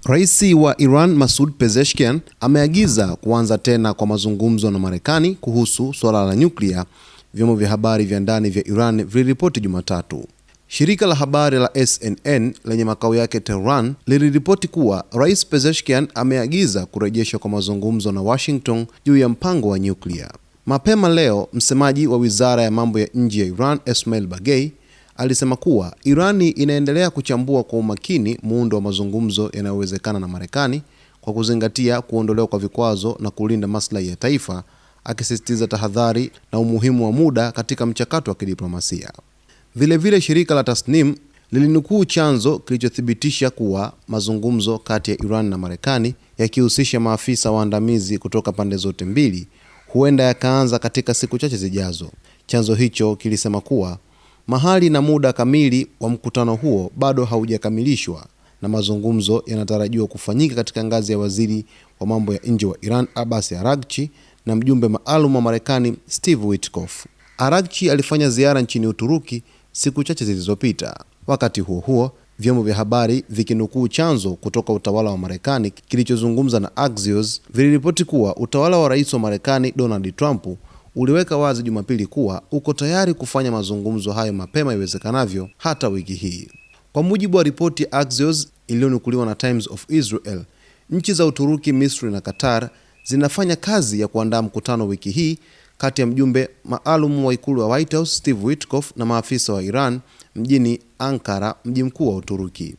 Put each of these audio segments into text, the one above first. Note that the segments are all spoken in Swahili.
Rais wa Iran Masoud Pezeshkian ameagiza kuanza tena kwa mazungumzo na Marekani kuhusu suala la nyuklia, vyombo vya habari vya ndani vya Iran viliripoti Jumatatu. Shirika la habari la SNN lenye makao yake Tehran liliripoti kuwa Rais Pezeshkian ameagiza kurejeshwa kwa mazungumzo na Washington juu ya mpango wa nyuklia. Mapema leo, msemaji wa Wizara ya Mambo ya Nje ya Iran, Esmail Bagei, alisema kuwa Irani inaendelea kuchambua kwa umakini muundo wa mazungumzo yanayowezekana na Marekani kwa kuzingatia kuondolewa kwa vikwazo na kulinda maslahi ya taifa, akisisitiza tahadhari na umuhimu wa muda katika mchakato wa kidiplomasia. Vilevile, shirika la Tasnim lilinukuu chanzo kilichothibitisha kuwa mazungumzo kati ya Iran na Marekani, yakihusisha maafisa waandamizi kutoka pande zote mbili, huenda yakaanza katika siku chache zijazo. Chanzo hicho kilisema kuwa mahali na muda kamili wa mkutano huo bado haujakamilishwa na mazungumzo yanatarajiwa kufanyika katika ngazi ya waziri wa mambo ya nje wa Iran Abbas Araghchi na mjumbe maalum wa Marekani Steve Witkoff. Araghchi alifanya ziara nchini Uturuki siku chache zilizopita. Wakati huo huo, vyombo vya habari vikinukuu chanzo kutoka utawala wa Marekani kilichozungumza na Axios viliripoti kuwa utawala wa rais wa Marekani Donald Trump uliweka wazi Jumapili kuwa uko tayari kufanya mazungumzo hayo mapema iwezekanavyo, hata wiki hii. Kwa mujibu wa ripoti Axios iliyonukuliwa na Times of Israel, nchi za Uturuki, Misri na Qatar zinafanya kazi ya kuandaa mkutano wiki hii kati ya mjumbe maalum wa ikulu wa White House Steve Witkoff na maafisa wa Iran mjini Ankara, mji mkuu wa Uturuki.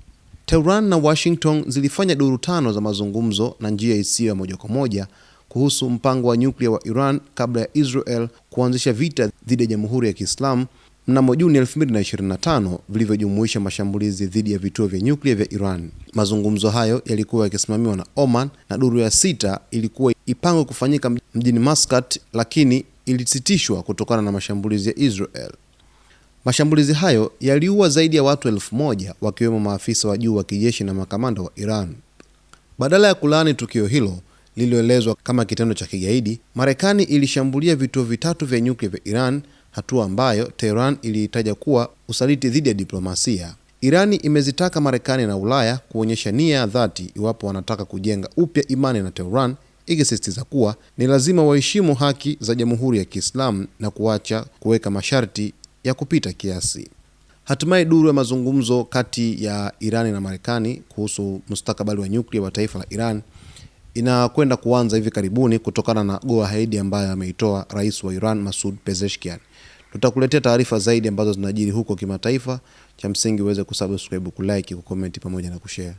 Tehran na Washington zilifanya duru 5 za mazungumzo na njia isiyo ya moja kwa moja kuhusu mpango wa nyuklia wa Iran kabla ya Israel kuanzisha vita dhidi ya Jamhuri ya Kiislamu mnamo Juni 2025, vilivyojumuisha mashambulizi dhidi ya vituo vya nyuklia vya Iran. Mazungumzo hayo yalikuwa yakisimamiwa na Oman na duru ya 6 ilikuwa ipangwe kufanyika mjini Muscat, lakini ilisitishwa kutokana na mashambulizi ya Israel. Mashambulizi hayo yaliua zaidi ya watu 1000 wakiwemo maafisa wa juu wa kijeshi na makamanda wa Iran. Badala ya kulaani tukio hilo lililoelezwa kama kitendo cha kigaidi, Marekani ilishambulia vituo vitatu vya nyuklia vya Iran, hatua ambayo Tehran iliitaja kuwa usaliti dhidi ya diplomasia. Irani imezitaka Marekani na Ulaya kuonyesha nia ya dhati iwapo wanataka kujenga upya imani na Tehran, ikisisitiza kuwa ni lazima waheshimu haki za Jamhuri ya Kiislamu na kuacha kuweka masharti ya kupita kiasi. Hatimaye duru ya mazungumzo kati ya Irani na Marekani kuhusu mustakabali wa nyuklia wa taifa la Iran inakwenda kuanza hivi karibuni kutokana na go-ahead ambayo ameitoa rais wa Iran Masoud Pezeshkian. Tutakuletea taarifa zaidi ambazo zinajiri huko kimataifa. Cha msingi uweze kusubscribe, kulike, kucomment pamoja na kushare.